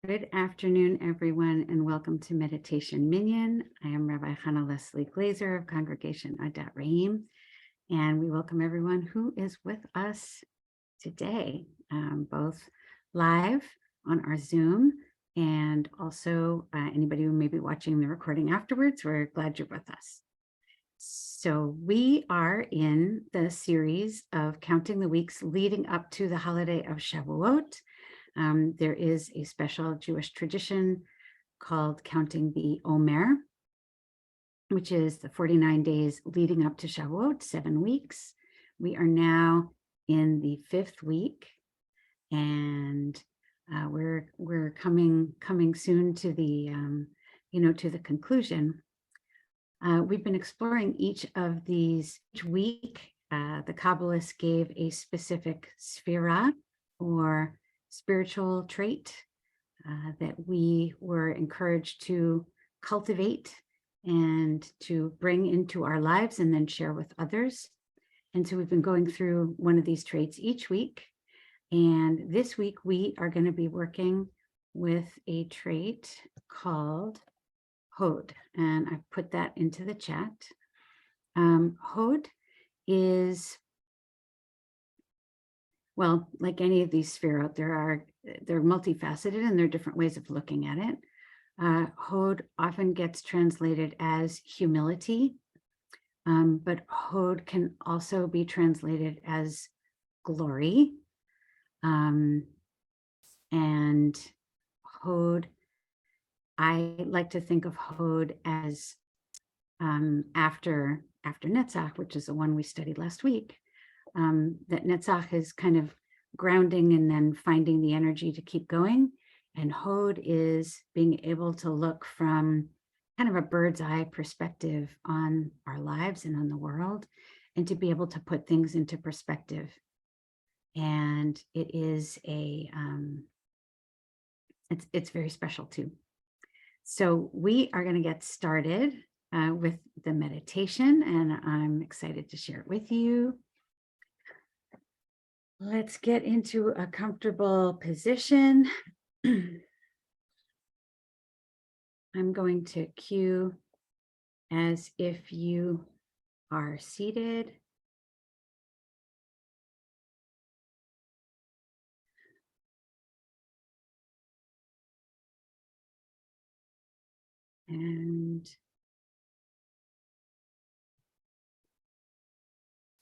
Good afternoon, everyone, and welcome to Meditation Minyan. I am Rabbi Hannah Leslie Glazer of Congregation Adat Rahim, and we welcome everyone who is with us today, both live on our Zoom and also anybody who may be watching the recording afterwards. We're glad you're with us. So we are in the series of counting the weeks leading up to the holiday of Shavuot. There is a special Jewish tradition called counting the Omer, which is the 49 days leading up to Shavuot, 7 weeks. We are now in the 5th week, and we're coming soon to the to the conclusion. We've been exploring each of these each week. The Kabbalists gave a specific sphira or spiritual trait that we were encouraged to cultivate and to bring into our lives and then share with others. And so we've been going through one of these traits each week. And this week we are going to be working with a trait called Hod. And I've put that into the chat. Hod is, well, like any of these sphira, they're multifaceted and there are different ways of looking at it. Hod often gets translated as humility, but Hod can also be translated as glory. And Hod, I like to think of Hod as after Netzach, which is the one we studied last week. That Netzach is kind of grounding and then finding the energy to keep going. And Hod is being able to look from kind of a bird's eye perspective on our lives and on the world, and to be able to put things into perspective. And it is it's very special too. So we are going to get started with the meditation, and I'm excited to share it with you. Let's get into a comfortable position. I'm going to cue as if you are seated. And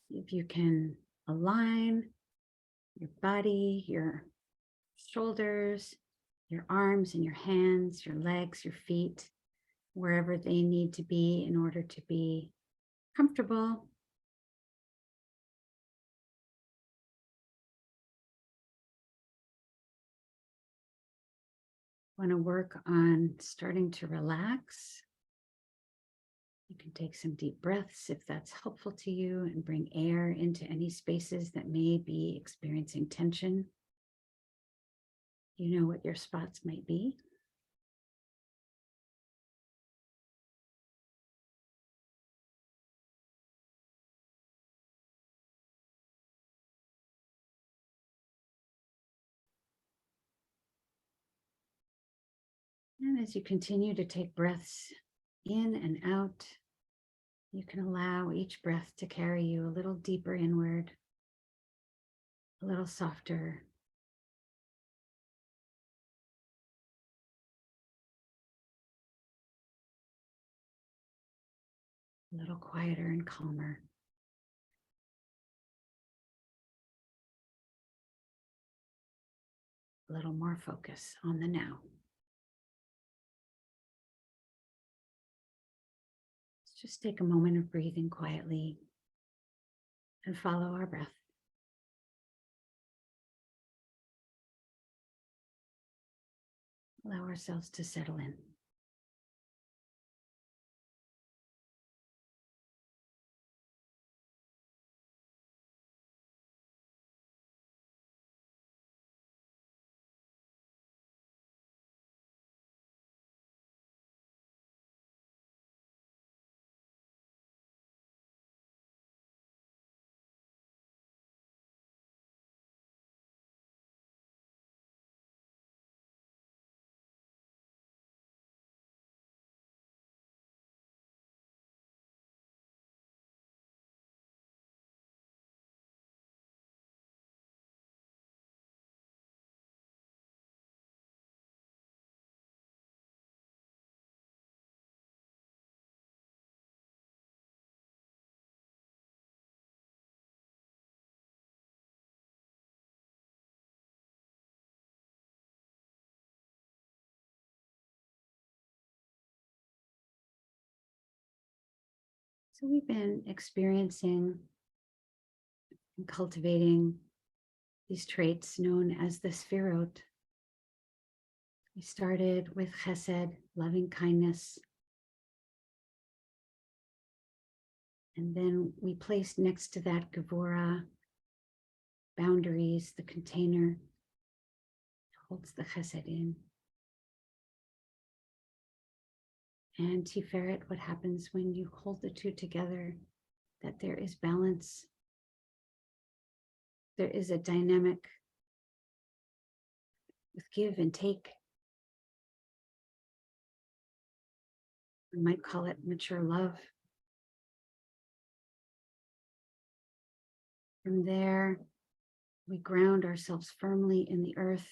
if you can align your body, your shoulders, your arms and your hands, your legs, your feet, wherever they need to be in order to be comfortable. Want to work on starting to relax. You can take some deep breaths if that's helpful to you, and bring air into any spaces that may be experiencing tension. You know what your spots might be. And as you continue to take breaths in and out, you can allow each breath to carry you a little deeper inward, a little softer, a little quieter and calmer. A little more focus on the now. Let's just take a moment of breathing quietly and follow our breath. Allow ourselves to settle in. So we've been experiencing and cultivating these traits known as the Sfirot. We started with Chesed, loving kindness, and then we placed next to that Gevurah, boundaries, the container holds the Chesed in. And Tiferet, what happens when you hold the two together, that there is balance. There is a dynamic with give and take. We might call it mature love. From there, we ground ourselves firmly in the earth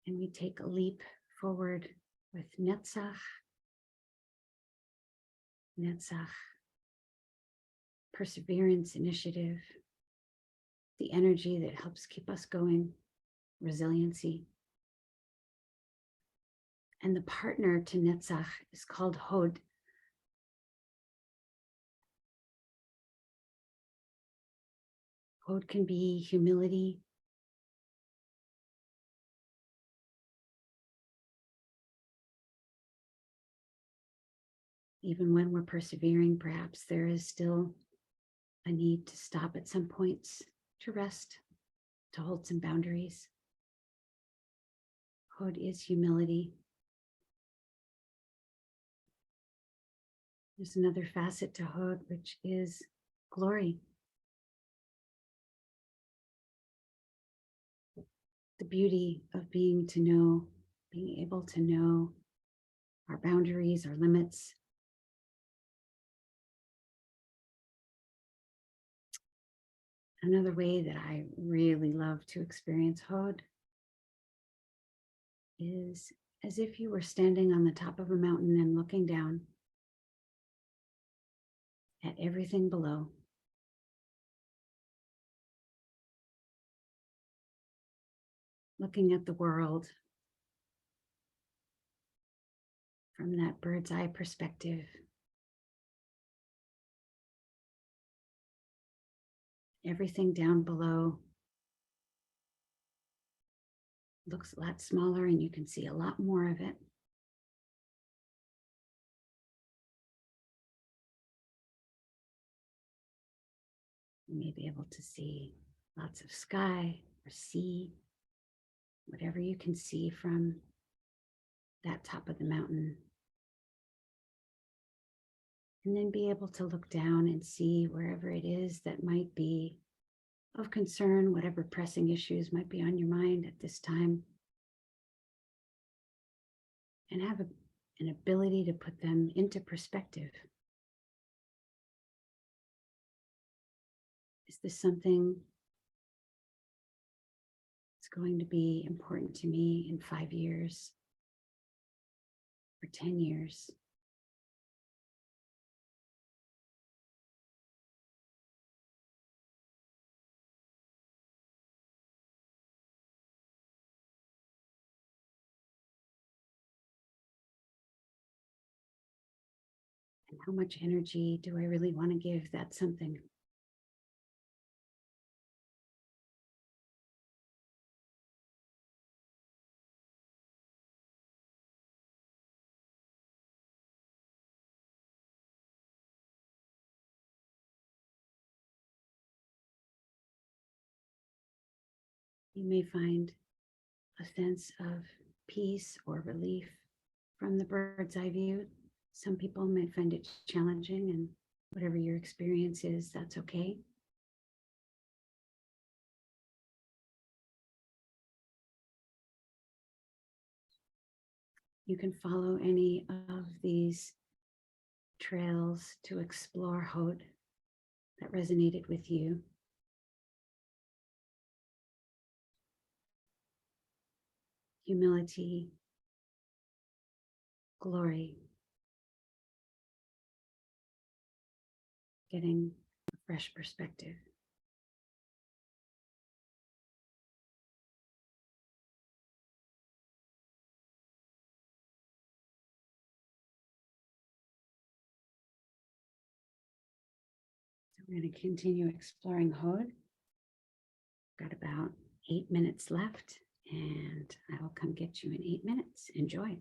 and we take a leap forward with Netzach. Netzach, perseverance, initiative, the energy that helps keep us going, resiliency. And the partner to Netzach is called Hod. Hod can be humility, even when we're persevering. Perhaps there is still a need to stop at some points, to rest, to hold some boundaries. Hod is humility. There's another facet to Hod, which is glory. The beauty of being able to know our boundaries, our limits. Another way that I really love to experience Hod is as if you were standing on the top of a mountain and looking down at everything below. Looking at the world from that bird's eye perspective. Everything down below looks a lot smaller and you can see a lot more of it. You may be able to see lots of sky or sea, whatever you can see from that top of the mountain. And then be able to look down and see wherever it is that might be of concern, whatever pressing issues might be on your mind at this time. And have an ability to put them into perspective. Is this something that's going to be important to me in 5 years or 10 years? And how much energy do I really want to give that something? You may find a sense of peace or relief from the bird's eye view. Some people might find it challenging, and whatever your experience is, that's okay. You can follow any of these trails to explore Hod that resonated with you. Humility, glory, getting a fresh perspective. We're going to continue exploring Hod. Got about 8 minutes left, and I will come get you in 8 minutes. Enjoy.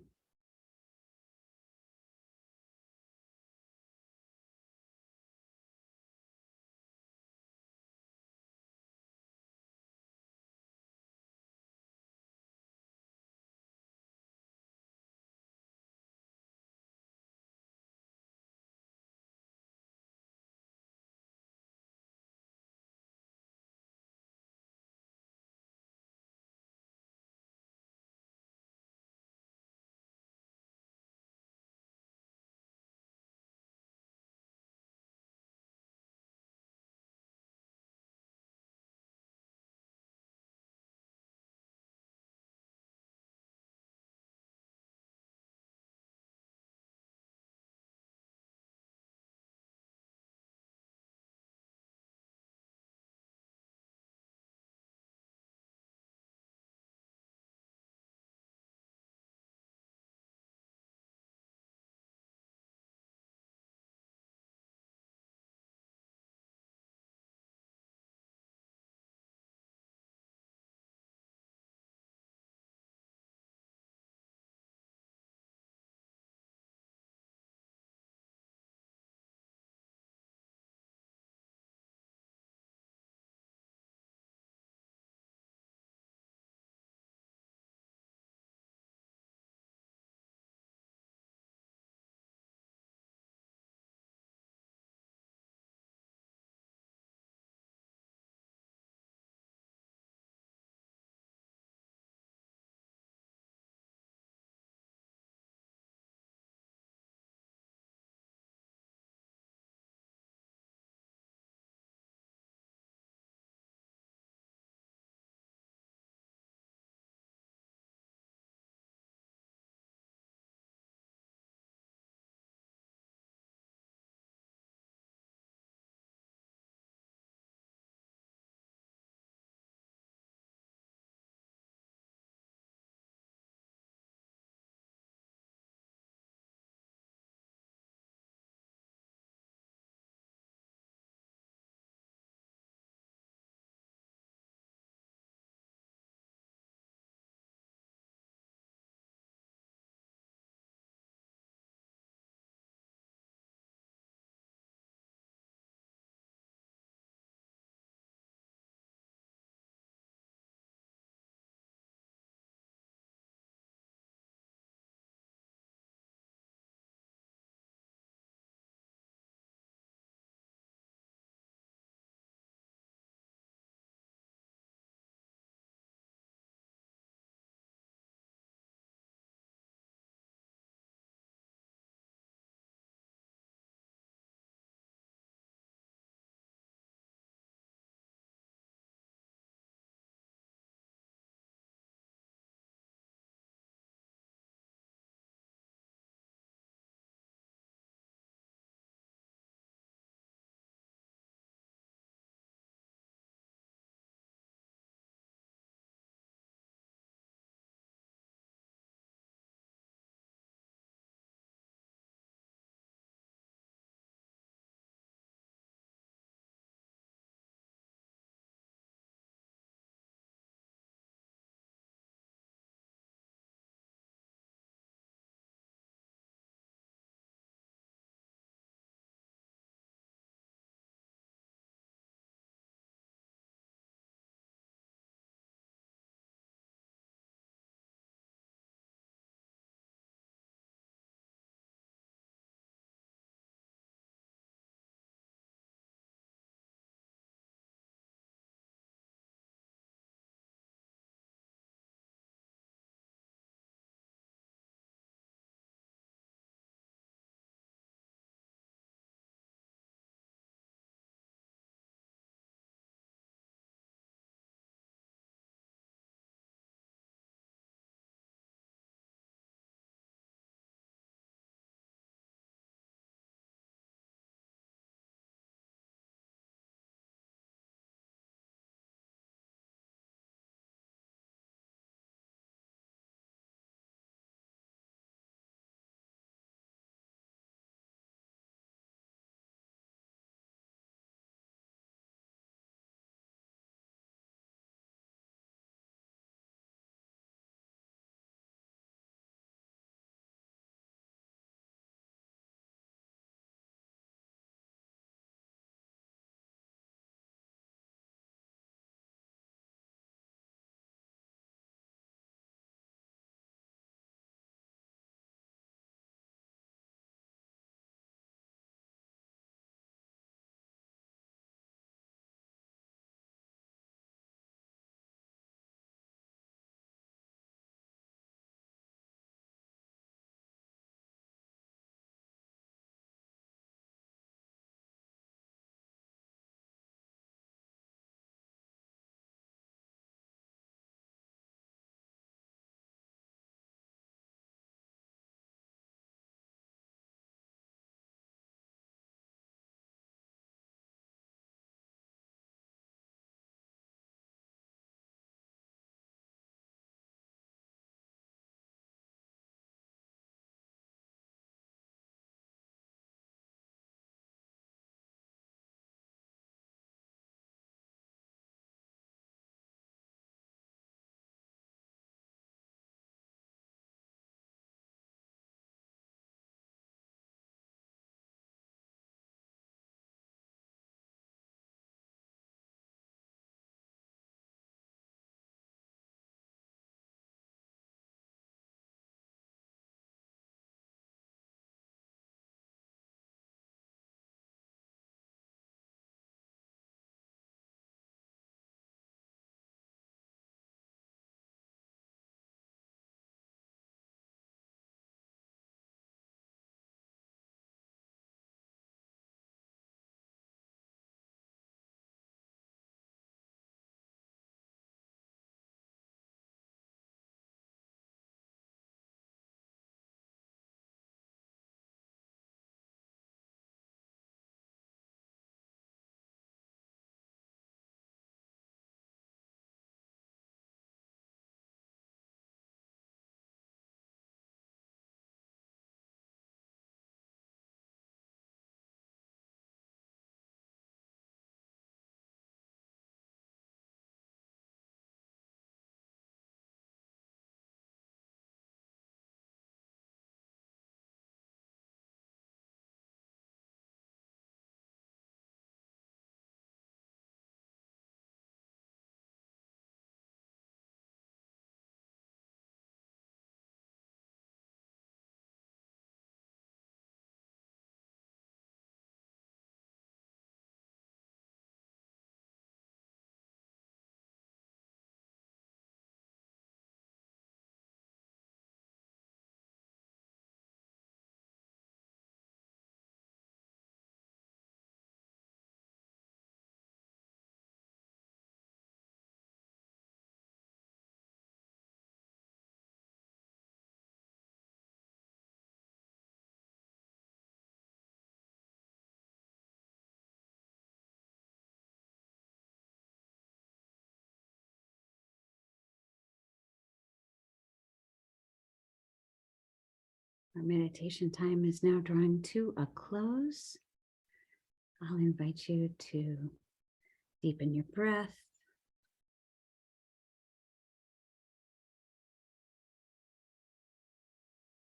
Our meditation time is now drawing to a close. I'll invite you to deepen your breath.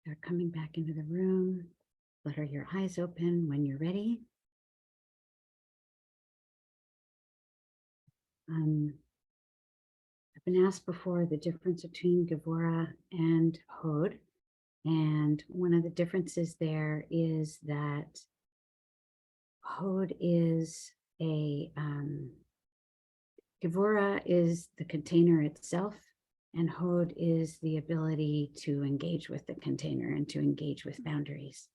You're coming back into the room. Flutter your eyes open when you're ready. I've been asked before the difference between Gevurah and Hod. And one of the differences there is that Hod is Gevurah is the container itself, and Hod is the ability to engage with the container and to engage with boundaries.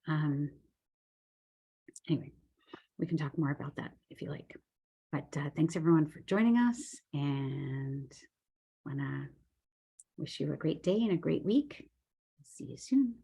Anyway, we can talk more about that if you like. But thanks everyone for joining us, and want to wish you a great day and a great week. See you soon.